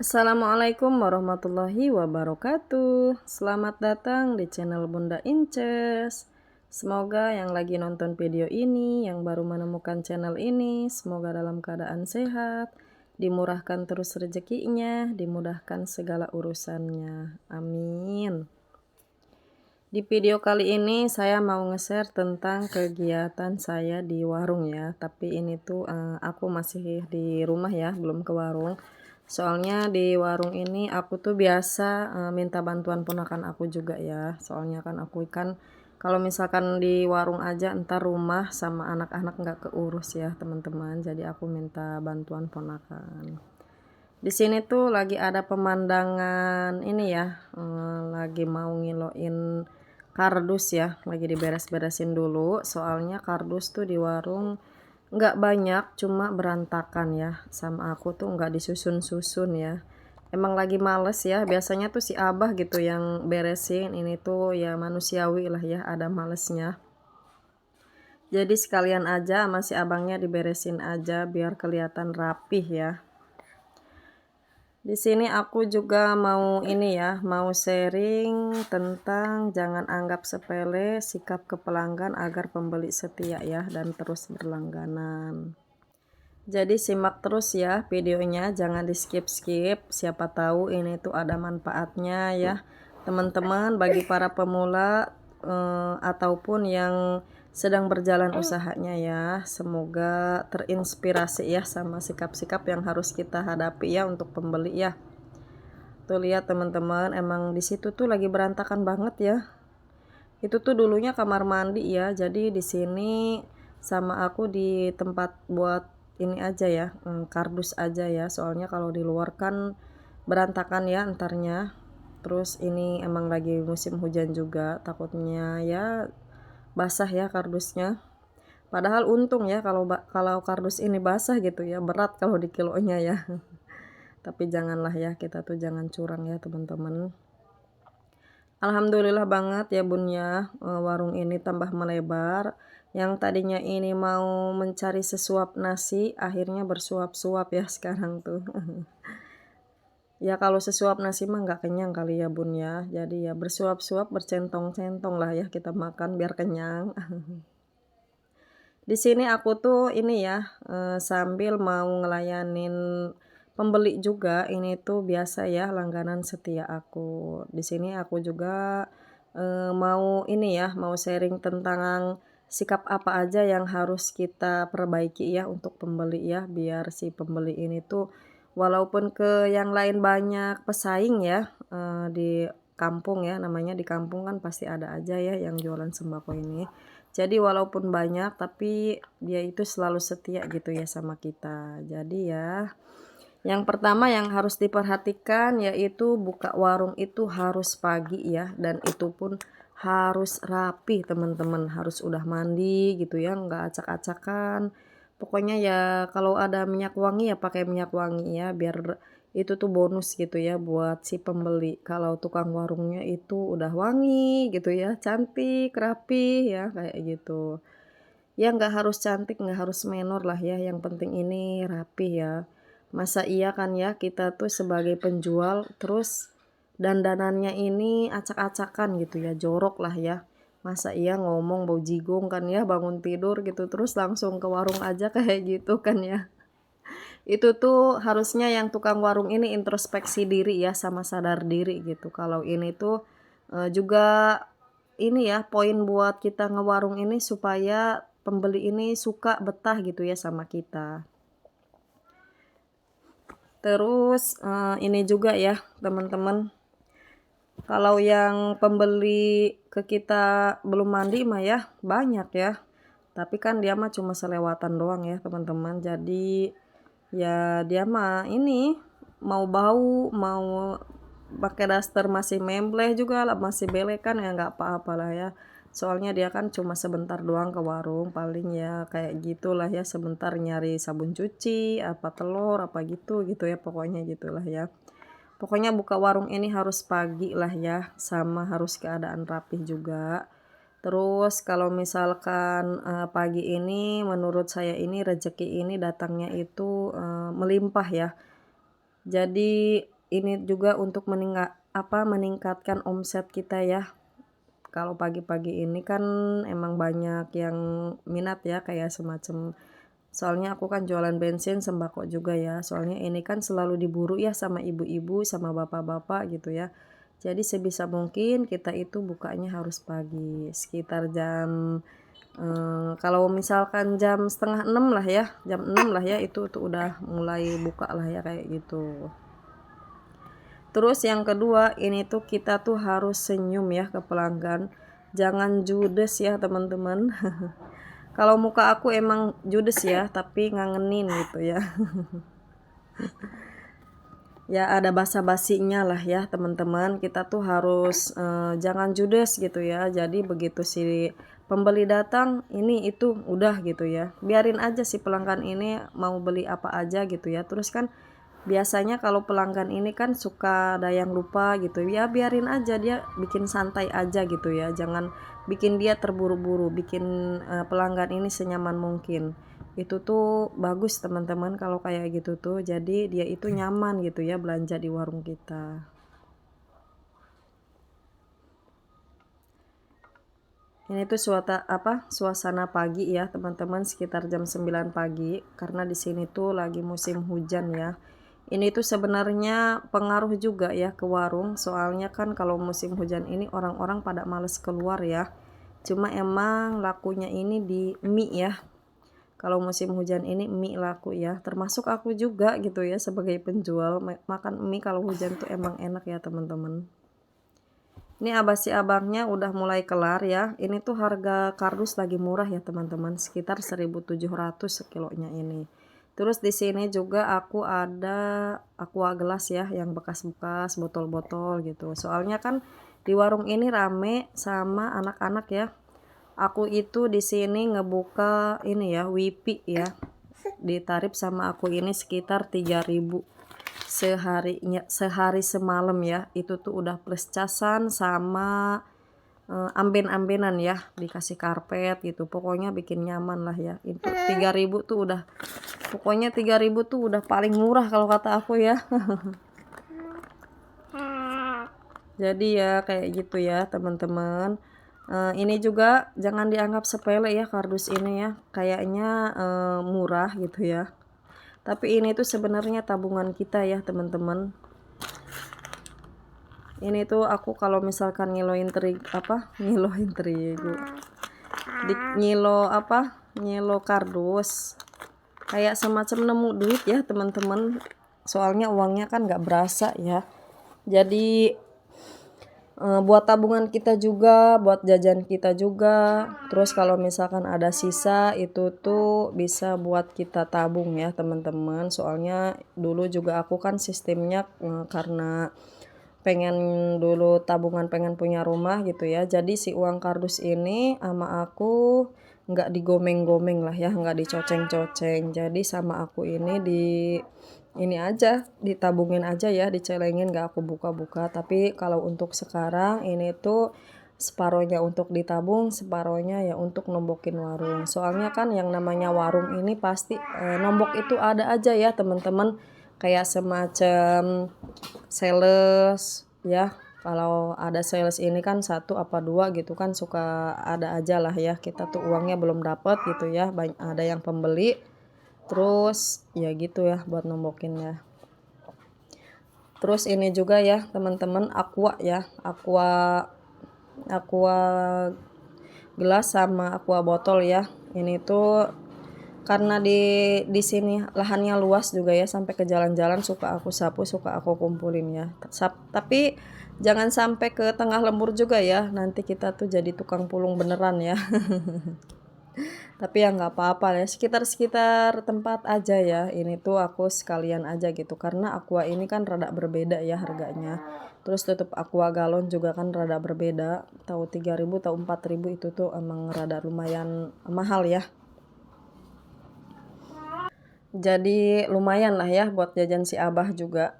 Assalamualaikum warahmatullahi wabarakatuh. Selamat datang di channel Bunda Inces. Semoga yang lagi nonton video ini, yang baru menemukan channel ini, semoga dalam keadaan sehat, dimurahkan terus rezekinya, dimudahkan segala urusannya. Amin. Di video kali ini saya mau nge-share tentang kegiatan saya di warung ya. Tapi ini tuh aku masih di rumah ya, belum ke warung. Soalnya di warung ini aku tuh biasa minta bantuan ponakan aku juga ya. Soalnya kan aku kan kalau misalkan di warung aja entar rumah sama anak-anak nggak keurus ya teman-teman. Jadi aku minta bantuan ponakan. Di sini tuh lagi ada pemandangan ini ya, lagi mau ngiloin kardus ya, lagi diberes-beresin dulu. Soalnya kardus tuh di warung nggak banyak, cuma berantakan ya. Sama aku tuh nggak disusun-susun ya. Emang lagi males ya, biasanya tuh si Abah gitu yang beresin. Ini tuh ya manusiawi lah ya, ada malesnya. Jadi sekalian aja sama si abangnya diberesin aja biar kelihatan rapih ya. Di sini aku juga mau ini ya, mau sharing tentang jangan anggap sepele sikap ke pelanggan agar pembeli setia ya dan terus berlangganan. Jadi simak terus ya videonya, jangan di skip-skip. Siapa tahu ini tuh ada manfaatnya ya, teman-teman, bagi para pemula ataupun yang sedang berjalan usahanya ya. Semoga terinspirasi ya sama sikap-sikap yang harus kita hadapi ya untuk pembeli ya. Tuh lihat teman-teman, emang di situ tuh lagi berantakan banget ya. Itu tuh dulunya kamar mandi ya. Jadi di sini sama aku di tempat buat ini aja ya, kardus aja ya. Soalnya kalau di luar kan berantakan ya entarnya. Terus ini emang lagi musim hujan juga, takutnya ya basah ya kardusnya. Padahal untung ya kalau kardus ini basah gitu ya, berat kalau di kilonya ya. Tapi janganlah ya, kita tuh jangan curang ya teman-teman. Alhamdulillah banget ya Bun ya, warung ini tambah melebar. Yang tadinya ini mau mencari sesuap nasi, akhirnya bersuap-suap ya sekarang tuh. Ya kalau sesuap nasi mah nggak kenyang kali ya Bun ya. Jadi ya bersuap-suap, bercentong-centong lah ya kita makan biar kenyang. Di sini aku tuh ini ya, sambil mau ngelayanin pembeli juga. Ini tuh biasa ya langganan setia aku. Di sini aku juga mau ini ya, mau sharing tentang sikap apa aja yang harus kita perbaiki ya untuk pembeli ya, biar si pembeli ini tuh walaupun ke yang lain banyak pesaing ya, di kampung ya, namanya di kampung kan pasti ada aja ya yang jualan sembako ini. Jadi walaupun banyak tapi dia itu selalu setia gitu ya sama kita. Jadi ya, yang pertama yang harus diperhatikan yaitu buka warung itu harus pagi ya, dan itu pun harus rapi teman-teman, harus udah mandi gitu ya, nggak acak-acakan. Pokoknya ya kalau ada minyak wangi ya pakai minyak wangi ya, biar itu tuh bonus gitu ya buat si pembeli. Kalau tukang warungnya itu udah wangi gitu ya, cantik, rapi ya kayak gitu. Ya nggak harus cantik, nggak harus menor lah ya, yang penting ini rapi ya. Masa iya kan ya kita tuh sebagai penjual terus dandanannya ini acak-acakan gitu ya, jorok lah ya. Masa iya ngomong bau jigong kan ya, bangun tidur gitu terus langsung ke warung aja kayak gitu kan ya. Itu tuh harusnya yang tukang warung ini introspeksi diri ya sama sadar diri gitu. Kalau ini tuh juga ini ya poin buat kita ngewarung ini supaya pembeli ini suka betah gitu ya sama kita. Terus ini juga ya teman-teman, kalau yang pembeli ke kita belum mandi mah ya banyak ya. Tapi kan dia mah cuma selewatan doang ya teman-teman. Jadi ya dia mah ini mau bau, mau pakai daster masih membleh juga lah, masih belekan ya nggak apa-apa lah ya. Soalnya dia kan cuma sebentar doang ke warung, paling ya kayak gitulah ya, sebentar nyari sabun cuci, apa telur, apa gitu gitu ya, pokoknya gitulah ya. Pokoknya buka warung ini harus pagi lah ya, sama harus keadaan rapih juga. Terus kalau misalkan pagi ini menurut saya ini rezeki ini datangnya itu melimpah ya. Jadi ini juga untuk meningkatkan omset kita ya. Kalau pagi-pagi ini kan emang banyak yang minat ya, kayak semacam soalnya aku kan jualan bensin sembako juga ya, soalnya ini kan selalu diburu ya sama ibu-ibu, sama bapak-bapak gitu ya. Jadi sebisa mungkin kita itu bukanya harus pagi, sekitar jam, kalau misalkan jam setengah 6 lah ya, jam 6 lah ya, itu tuh udah mulai buka lah ya, kayak gitu. Terus yang kedua, ini tuh kita tuh harus senyum ya ke pelanggan. Jangan judes ya teman-teman. Kalau muka aku emang judes ya, tapi ngangenin gitu ya. Ya ada basa-basinya lah ya teman-teman. Kita tuh harus jangan judes gitu ya. Jadi begitu si pembeli datang, ini itu udah gitu ya. Biarin aja si pelanggan ini mau beli apa aja gitu ya. Terus kan biasanya kalau pelanggan ini kan suka ada yang lupa gitu ya, biarin aja dia, bikin santai aja gitu ya, jangan bikin dia terburu-buru, bikin pelanggan ini senyaman mungkin. Itu tuh bagus teman-teman kalau kayak gitu tuh, jadi dia itu nyaman gitu ya belanja di warung kita. Ini tuh suasana pagi ya teman-teman, sekitar jam 9 pagi, karena di sini tuh lagi musim hujan ya. Ini tuh sebenarnya pengaruh juga ya ke warung, soalnya kan kalau musim hujan ini orang-orang pada males keluar ya. Cuma emang lakunya ini di mie ya. Kalau musim hujan ini mie laku ya. Termasuk aku juga gitu ya sebagai penjual, makan mie kalau hujan tuh emang enak ya teman-teman. Ini abasi abangnya udah mulai kelar ya. Ini tuh harga kardus lagi murah ya teman-teman, sekitar 1.700 sekilonya ini. Terus di sini juga aku ada aqua gelas ya, yang bekas-bekas botol-botol gitu. Soalnya kan di warung ini rame sama anak-anak ya. Aku itu di sini ngebuka ini ya, Wipi ya. Ditarif sama aku ini sekitar 3.000 sehari semalam ya. Itu tuh udah plus casan sama amben-ambenan ya, dikasih karpet gitu, pokoknya bikin nyaman lah ya. Itu 3.000 tuh udah, pokoknya 3.000 tuh udah paling murah kalau kata aku ya. Jadi ya kayak gitu ya teman-teman. Ini juga jangan dianggap sepele ya kardus ini ya, kayaknya murah gitu ya, tapi ini tuh sebenarnya tabungan kita ya teman-teman. Ini tuh aku kalau misalkan ngiloin terigu, nyilo kardus, kayak semacam nemu duit ya teman-teman, soalnya uangnya kan nggak berasa ya. Jadi buat tabungan kita juga, buat jajan kita juga. Terus kalau misalkan ada sisa itu tuh bisa buat kita tabung ya teman-teman. Soalnya dulu juga aku kan sistemnya karena pengen dulu tabungan, pengen punya rumah gitu ya. Jadi si uang kardus ini sama aku nggak digomeng-gomeng lah ya, nggak dicoceng-coceng. Jadi sama aku ini aja, ditabungin aja ya, dicelengin, nggak aku buka-buka. Tapi kalau untuk sekarang ini tuh separohnya untuk ditabung, separohnya ya untuk nombokin warung. Soalnya kan yang namanya warung ini pasti nombok itu ada aja ya teman-teman, kayak semacam sales ya. Kalau ada sales ini kan satu apa dua gitu kan, suka ada aja lah ya, kita tuh uangnya belum dapat gitu ya, ada yang pembeli, terus ya gitu ya buat nombokin ya. Terus ini juga ya teman-teman, aqua ya, aqua gelas sama aqua botol ya. Ini tuh karena di sini lahannya luas juga ya, sampai ke jalan-jalan suka aku sapu, suka aku kumpulin ya. Tapi jangan sampai ke tengah lembur juga ya, nanti kita tuh jadi tukang pulung beneran ya. Tapi ya nggak apa-apa ya, sekitar tempat aja ya. Ini tuh aku sekalian aja gitu, karena aqua ini kan rada berbeda ya harganya. Terus tutup aqua galon juga kan rada berbeda, tahu 3.000 tahu 4.000, itu tuh emang rada lumayan mahal ya. Jadi lumayan lah ya buat jajan si Abah juga.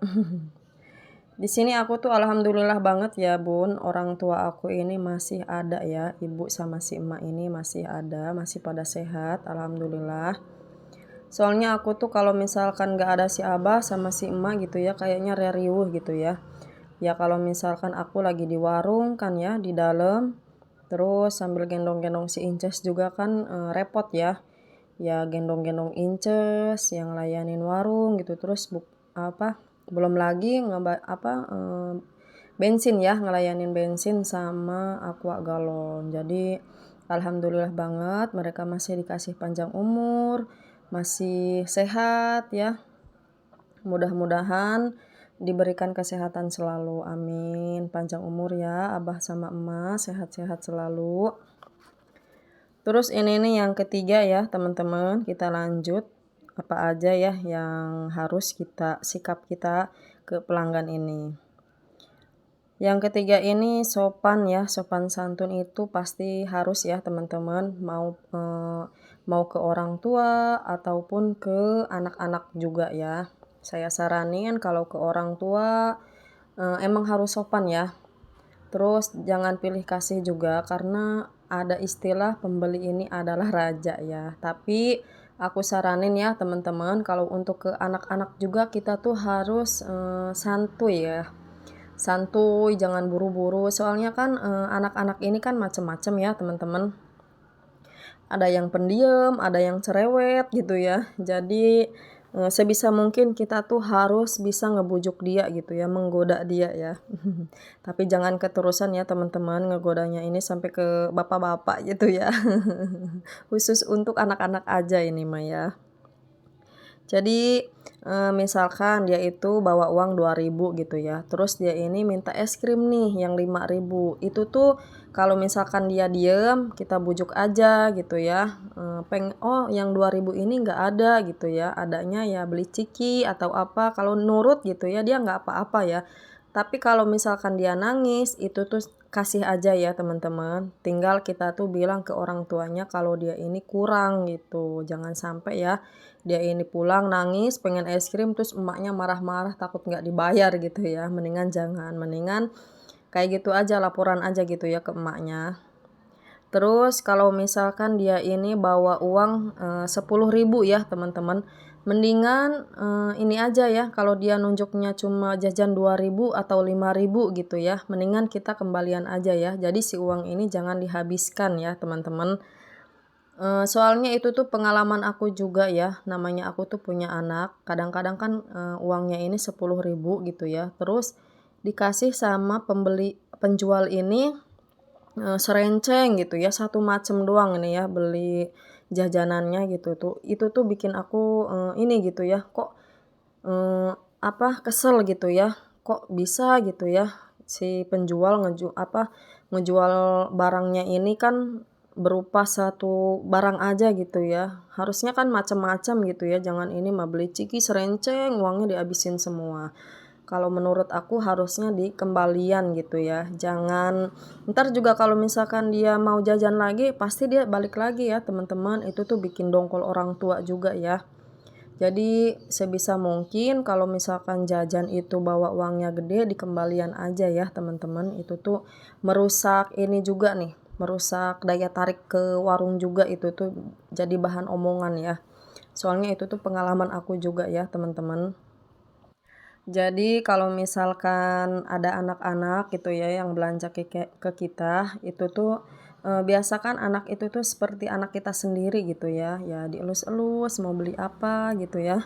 Di sini aku tuh alhamdulillah banget ya Bun, orang tua aku ini masih ada ya, ibu sama si emak ini masih ada, masih pada sehat, alhamdulillah. Soalnya aku tuh kalau misalkan nggak ada si abah sama si emak gitu ya, kayaknya riweuh gitu ya. Ya kalau misalkan aku lagi di warung kan ya, di dalam, terus sambil gendong-gendong si Inces juga kan, repot ya. Ya gendong-gendong Inces, yang layanin warung gitu, terus apa, belum lagi bensin ya, ngelayanin bensin sama aqua galon. Jadi alhamdulillah banget mereka masih dikasih panjang umur, masih sehat ya. Mudah-mudahan diberikan kesehatan selalu, amin. Panjang umur ya abah sama emak, sehat-sehat selalu. Terus ini nih yang ketiga ya teman-teman, kita lanjut. Apa aja ya yang harus sikap kita ke pelanggan ini. Yang ketiga ini sopan ya, sopan santun itu pasti harus ya teman-teman, mau ke orang tua ataupun ke anak-anak juga ya. Saya saranin kalau ke orang tua, emang harus sopan ya. Terus jangan pilih kasih juga karena ada istilah pembeli ini adalah raja ya. Tapi aku saranin ya teman-teman kalau untuk ke anak-anak juga kita tuh harus, santuy ya. Santuy, jangan buru-buru, soalnya kan, anak-anak ini kan macem-macem ya teman-teman. Ada yang pendiam, ada yang cerewet gitu ya. Jadi, sebisa mungkin kita tuh harus bisa ngebujuk dia gitu ya, menggoda dia ya. Tapi jangan keterusan ya teman-teman, ngegodanya ini sampai ke bapak-bapak gitu ya. Khusus untuk anak-anak aja ini mah ya. Jadi, misalkan dia itu bawa uang 2.000 gitu ya, terus dia ini minta es krim nih yang 5.000. Itu tuh kalau misalkan dia diem, kita bujuk aja gitu ya, "Oh yang 2.000 ini nggak ada," gitu ya, adanya ya beli ciki atau apa, kalau nurut gitu ya, dia nggak apa-apa ya. Tapi kalau misalkan dia nangis, itu tuh kasih aja ya teman-teman, tinggal kita tuh bilang ke orang tuanya kalau dia ini kurang gitu, jangan sampai ya dia ini pulang nangis pengen es krim terus emaknya marah-marah takut nggak dibayar gitu ya, mendingan jangan, mendingan kayak gitu aja laporan aja gitu ya ke emaknya. Terus kalau misalkan dia ini bawa uang, 10.000 ya teman-teman, mendingan, ini aja ya kalau dia nunjuknya cuma jajan 2.000 atau 5.000 gitu ya, mendingan kita kembalian aja ya. Jadi si uang ini jangan dihabiskan ya teman-teman. Soalnya itu tuh pengalaman aku juga ya, namanya aku tuh punya anak, kadang-kadang kan, uangnya ini 10.000 gitu ya, terus dikasih sama penjual ini, serenceng gitu ya, satu macem doang ini ya, beli jajanannya gitu tuh. Itu tuh bikin aku, ini gitu ya, kok, kesel gitu ya, kok bisa gitu ya, si penjual ngejual barangnya ini kan berupa satu barang aja gitu ya. Harusnya kan macam-macam gitu ya, jangan ini mah beli ciki serenceng uangnya dihabisin semua. Kalau menurut aku harusnya dikembalian gitu ya. Jangan ntar juga kalau misalkan dia mau jajan lagi, pasti dia balik lagi ya teman-teman. Itu tuh bikin dongkol orang tua juga ya. Jadi sebisa mungkin kalau misalkan jajan itu bawa uangnya gede, dikembalian aja ya teman-teman. Itu tuh merusak ini juga nih, merusak daya tarik ke warung juga itu tuh jadi bahan omongan ya. Soalnya itu tuh pengalaman aku juga ya teman-teman. Jadi kalau misalkan ada anak-anak gitu ya yang belanja ke kita, itu tuh, biasakan anak itu tuh seperti anak kita sendiri gitu ya, ya dielus-elus mau beli apa gitu ya.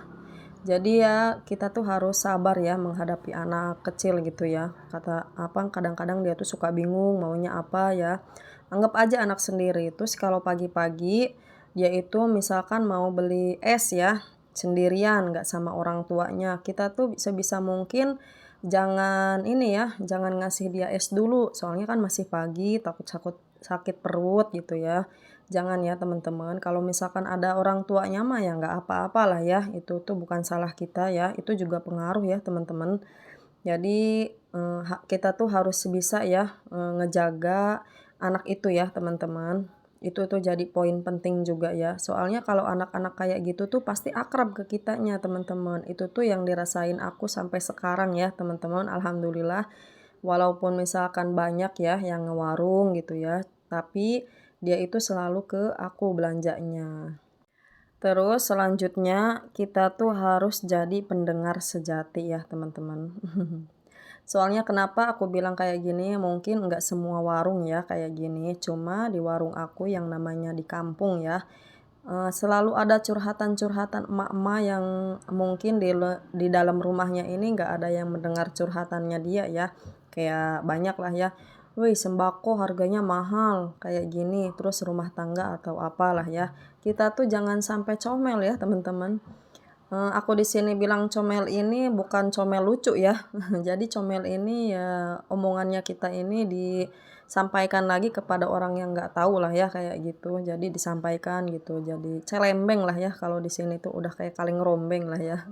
Jadi ya kita tuh harus sabar ya menghadapi anak kecil gitu ya. Kadang-kadang dia tuh suka bingung maunya apa ya. Anggap aja anak sendiri. Terus kalau pagi-pagi dia itu misalkan mau beli es ya, sendirian nggak sama orang tuanya. Kita tuh sebisa mungkin jangan ini ya, jangan ngasih dia es dulu. Soalnya kan masih pagi, takut sakit sakit perut gitu ya. Jangan ya teman-teman, kalau misalkan ada orang tuanya mah ya nggak apa-apalah ya, itu tuh bukan salah kita ya, itu juga pengaruh ya teman-teman. Jadi, kita tuh harus bisa ya, ngejaga anak itu ya teman-teman. Itu tuh jadi poin penting juga ya, soalnya kalau anak-anak kayak gitu tuh pasti akrab ke kitanya teman-teman. Itu tuh yang dirasain aku sampai sekarang ya teman-teman, alhamdulillah. Walaupun misalkan banyak ya yang ngewarung gitu ya, tapi dia itu selalu ke aku belanjanya. Terus selanjutnya kita tuh harus jadi pendengar sejati ya teman-teman. Soalnya kenapa aku bilang kayak gini, mungkin nggak semua warung ya kayak gini, cuma di warung aku yang namanya di kampung ya, selalu ada curhatan-curhatan emak-emak yang mungkin di dalam rumahnya ini nggak ada yang mendengar curhatannya dia ya. Kayak banyak lah ya, "Wih sembako harganya mahal," kayak gini, terus rumah tangga atau apalah ya. Kita tuh jangan sampai comel ya teman-teman. Aku di sini bilang comel ini bukan comel lucu ya. Jadi comel ini ya omongannya kita ini disampaikan lagi kepada orang yang nggak tahu lah ya kayak gitu. Jadi disampaikan gitu, jadi celembeng lah ya kalau di sini tuh udah kayak kaleng rombeng lah ya.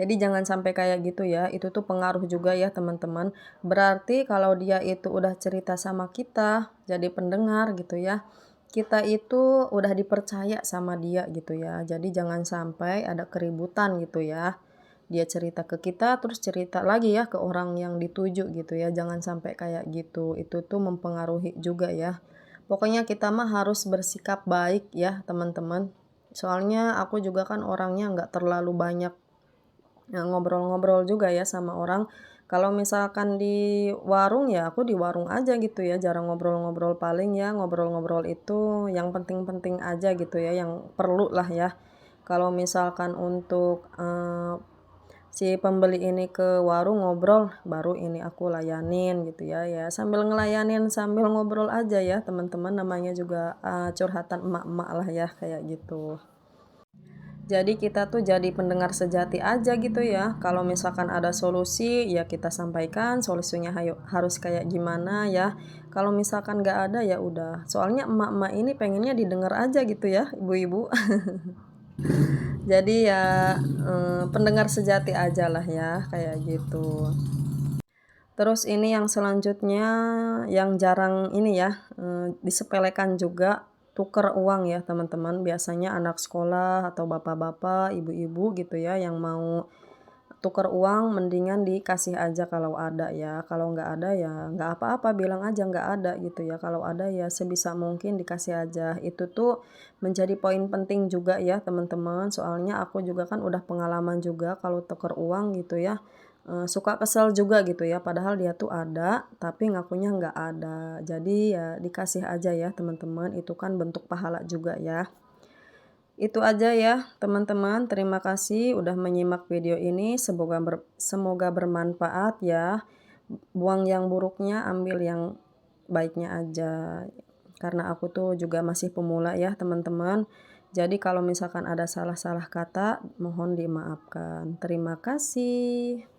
Jadi jangan sampai kayak gitu ya, itu tuh pengaruh juga ya teman-teman. Berarti kalau dia itu udah cerita sama kita, jadi pendengar gitu ya, kita itu udah dipercaya sama dia gitu ya. Jadi jangan sampai ada keributan gitu ya. Dia cerita ke kita, terus cerita lagi ya ke orang yang dituju gitu ya. Jangan sampai kayak gitu. Itu tuh mempengaruhi juga ya. Pokoknya kita mah harus bersikap baik ya teman-teman. Soalnya aku juga kan orangnya nggak terlalu banyak ngobrol-ngobrol juga ya sama orang. Kalau misalkan di warung, ya aku di warung aja gitu ya, jarang ngobrol-ngobrol, paling ya ngobrol-ngobrol itu yang penting-penting aja gitu ya, yang perlu lah ya. Kalau misalkan untuk, si pembeli ini ke warung ngobrol, baru ini aku layanin gitu ya, ya sambil ngelayanin sambil ngobrol aja ya teman-teman, namanya juga, curhatan emak-emak lah ya, kayak gitu. Jadi kita tuh jadi pendengar sejati aja gitu ya. Kalau misalkan ada solusi, ya kita sampaikan solusinya harus kayak gimana ya. Kalau misalkan nggak ada ya udah. Soalnya emak-emak ini pengennya didengar aja gitu ya, ibu-ibu. Jadi ya pendengar sejati aja lah ya, kayak gitu. Terus ini yang selanjutnya yang jarang ini ya, disepelekan juga, tuker uang ya teman-teman. Biasanya anak sekolah atau bapak-bapak, ibu-ibu gitu ya yang mau tuker uang mendingan dikasih aja kalau ada ya, kalau nggak ada ya nggak apa-apa, bilang aja nggak ada gitu ya, kalau ada ya sebisa mungkin dikasih aja. Itu tuh menjadi poin penting juga ya teman-teman, soalnya aku juga kan udah pengalaman juga kalau tuker uang gitu ya, suka kesel juga gitu ya, padahal dia tuh ada, tapi ngakunya nggak ada. Jadi ya dikasih aja ya teman-teman, itu kan bentuk pahala juga ya. Itu aja ya teman-teman, terima kasih udah menyimak video ini, semoga bermanfaat ya. Buang yang buruknya, ambil yang baiknya aja. Karena aku tuh juga masih pemula ya teman-teman. Jadi kalau misalkan ada salah-salah kata, mohon dimaafkan. Terima kasih.